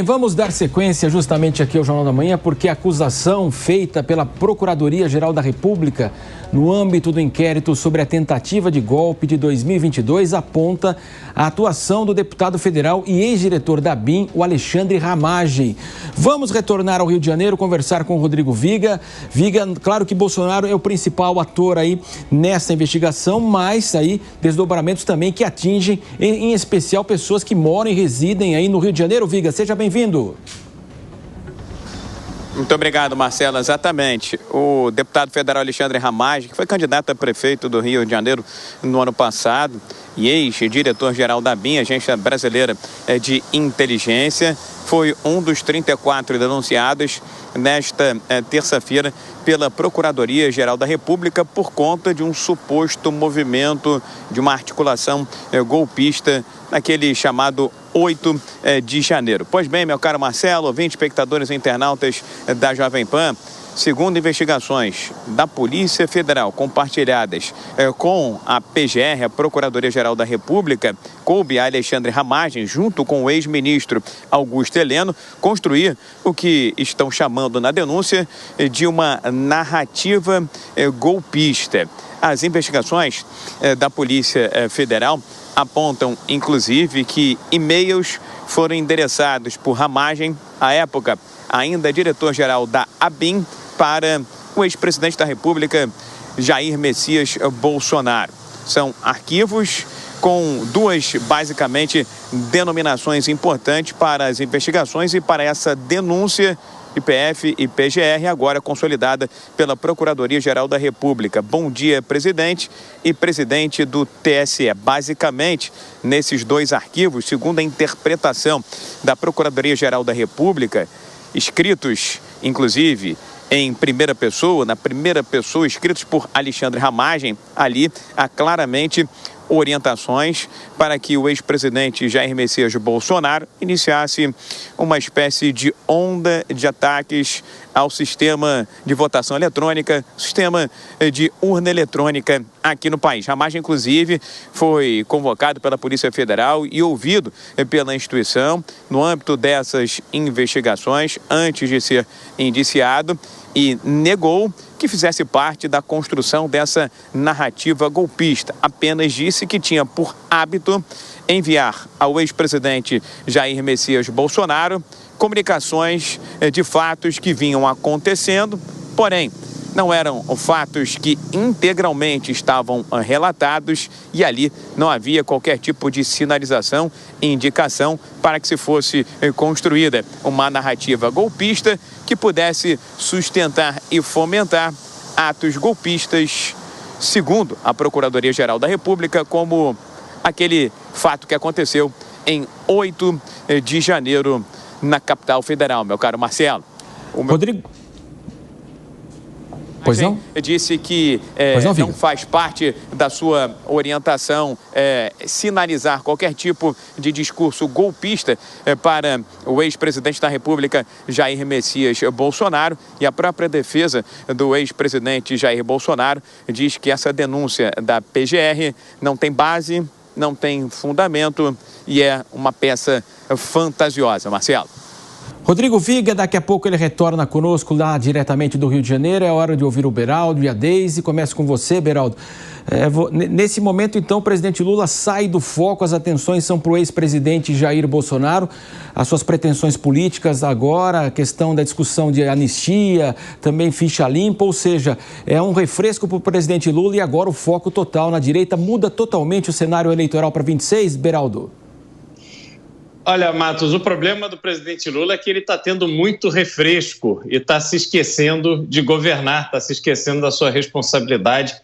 Vamos dar sequência justamente aqui ao Jornal da Manhã, porque a acusação feita pela Procuradoria-Geral da República no âmbito do inquérito sobre a tentativa de golpe de 2022 aponta a atuação do deputado federal e ex-diretor da ABIN, o Alexandre Ramagem. Vamos retornar ao Rio de Janeiro, conversar com o Rodrigo Viga. Viga, claro que Bolsonaro é o principal ator aí nessa investigação, mas aí desdobramentos também que atingem, em especial, pessoas que moram e residem aí no Rio de Janeiro. Viga, seja bem-vindo. Muito obrigado, Marcelo. Exatamente. O deputado federal Alexandre Ramagem, que foi candidato a prefeito do Rio de Janeiro no ano passado e ex-diretor-geral da ABIN, Agência Brasileira de Inteligência, foi um dos 34 denunciados nesta terça-feira pela Procuradoria-Geral da República por conta de um suposto movimento de uma articulação golpista naquele chamado 8 de janeiro. Pois bem, meu caro Marcelo, ouvintes, espectadores e internautas da Jovem Pan, segundo investigações da Polícia Federal compartilhadas com a PGR, a Procuradoria-Geral da República, coube a Alexandre Ramagem, junto com o ex-ministro Augusto Heleno, construir o que estão chamando na denúncia de uma narrativa golpista. As investigações da Polícia Federal apontam, inclusive, que e-mails foram endereçados por Ramagem, à época ainda diretor-geral da ABIN, para o ex-presidente da República, Jair Messias Bolsonaro. São arquivos com duas, basicamente, denominações importantes para as investigações e para essa denúncia IPF e PGR, agora consolidada pela Procuradoria-Geral da República. Bom dia, presidente e presidente do TSE. Basicamente, nesses dois arquivos, segundo a interpretação da Procuradoria-Geral da República, escritos, inclusive, em primeira pessoa, na primeira pessoa, escritos por Alexandre Ramagem, ali há claramente orientações para que o ex-presidente Jair Messias Bolsonaro iniciasse uma espécie de onda de ataques ao sistema de votação eletrônica, sistema de urna eletrônica aqui no país. Ramagem, inclusive, foi convocado pela Polícia Federal e ouvido pela instituição no âmbito dessas investigações antes de ser indiciado e negou que fizesse parte da construção dessa narrativa golpista. Apenas disse que tinha por hábito enviar ao ex-presidente Jair Messias Bolsonaro comunicações de fatos que vinham acontecendo, porém, não eram fatos que integralmente estavam relatados e ali não havia qualquer tipo de sinalização e indicação para que se fosse construída uma narrativa golpista que pudesse sustentar e fomentar atos golpistas, segundo a Procuradoria-Geral da República, como aquele fato que aconteceu em 8 de janeiro na capital federal, meu caro Marcelo. Rodrigo. Pois não? Disse que não faz parte da sua orientação sinalizar qualquer tipo de discurso golpista para o ex-presidente da República, Jair Messias Bolsonaro. E a própria defesa do ex-presidente Jair Bolsonaro diz que essa denúncia da PGR não tem base, não tem fundamento e é uma peça fantasiosa. Marcelo. Rodrigo Viga, daqui a pouco ele retorna conosco lá diretamente do Rio de Janeiro. É hora de ouvir o Beraldo e a Deise. Começo com você, Beraldo. Nesse momento, então, o presidente Lula sai do foco, as atenções são para o ex-presidente Jair Bolsonaro, as suas pretensões políticas agora, a questão da discussão de anistia, também ficha limpa, ou seja, é um refresco para o presidente Lula e agora o foco total na direita. Muda totalmente o cenário eleitoral para 26, Beraldo? Olha, Matos, o problema do presidente Lula é que ele está tendo muito refresco e está se esquecendo de governar, está se esquecendo da sua responsabilidade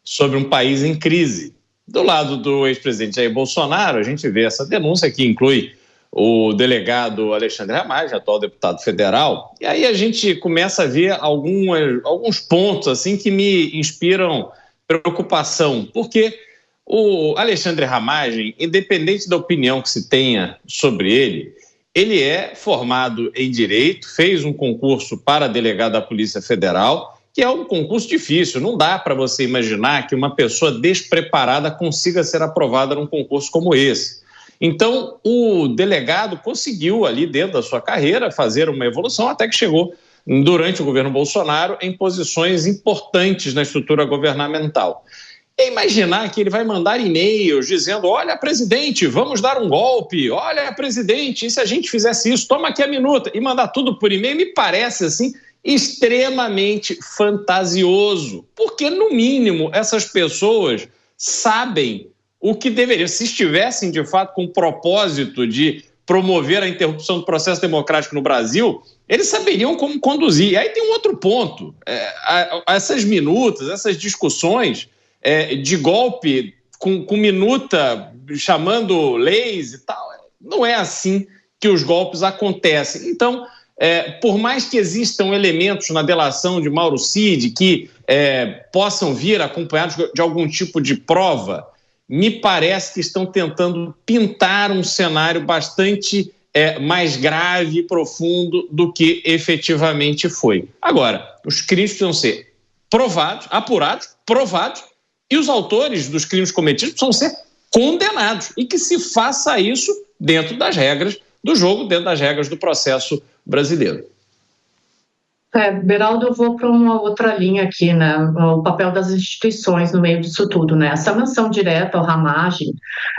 sobre um país em crise. Do lado do ex-presidente Jair Bolsonaro, a gente vê essa denúncia que inclui o delegado Alexandre Ramagem, atual deputado federal, e aí a gente começa a ver alguns pontos assim que me inspiram preocupação, porque o Alexandre Ramagem, independente da opinião que se tenha sobre ele é formado em Direito, fez um concurso para delegado da Polícia Federal, que é um concurso difícil. Não dá para você imaginar que uma pessoa despreparada consiga ser aprovada num concurso como esse. Então, o delegado conseguiu ali dentro da sua carreira fazer uma evolução até que chegou, durante o governo Bolsonaro, em posições importantes na estrutura governamental. E imaginar que ele vai mandar e-mails dizendo: olha, presidente, vamos dar um golpe, olha, presidente, e se a gente fizesse isso, toma aqui a minuta, e mandar tudo por e-mail, me parece assim extremamente fantasioso, porque no mínimo essas pessoas sabem o que deveriam, se estivessem de fato com o propósito de promover a interrupção do processo democrático no Brasil, eles saberiam como conduzir. E aí tem um outro ponto, essas minutas, essas discussões de golpe com minuta, chamando leis e tal, não é assim que os golpes acontecem. Então, por mais que existam elementos na delação de Mauro Cid que possam vir acompanhados de algum tipo de prova, me parece que estão tentando pintar um cenário bastante mais grave e profundo do que efetivamente foi. Agora, os crimes precisam ser provados, apurados, provados, e os autores dos crimes cometidos precisam ser condenados, e que se faça isso dentro das regras do jogo, dentro das regras do processo brasileiro. Beraldo, eu vou para uma outra linha aqui, né? O papel das instituições no meio disso tudo, né? Essa menção direta ao Ramagem,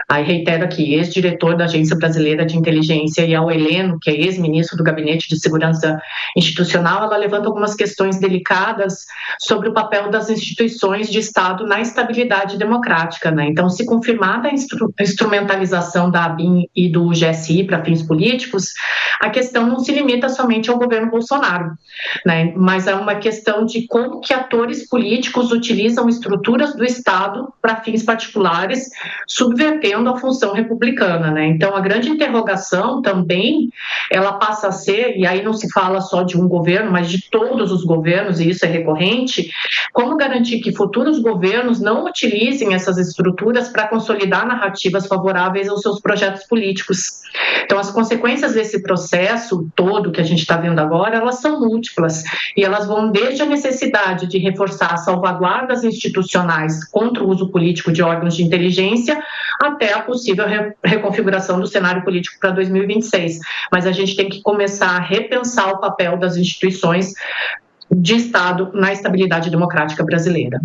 aí reitero aqui, ex-diretor da Agência Brasileira de Inteligência, e ao Heleno, que é ex-ministro do Gabinete de Segurança Institucional, ela levanta algumas questões delicadas sobre o papel das instituições de Estado na estabilidade democrática, né? Então, se confirmada a instrumentalização da ABIN e do GSI para fins políticos, a questão não se limita somente ao governo Bolsonaro, né? Mas é uma questão de como que atores políticos utilizam estruturas do Estado para fins particulares, subvertendo a função republicana, né? Então, a grande interrogação também, ela passa a ser, e aí não se fala só de um governo, mas de todos os governos, e isso é recorrente, como garantir que futuros governos não utilizem essas estruturas para consolidar narrativas favoráveis aos seus projetos políticos. Então, as consequências desse processo todo que a gente está vendo agora, elas são múltiplas, e elas vão desde a necessidade de reforçar salvaguardas institucionais contra o uso político de órgãos de inteligência, até a possível reconfiguração do cenário político para 2026. Mas a gente tem que começar a repensar o papel das instituições de Estado na estabilidade democrática brasileira.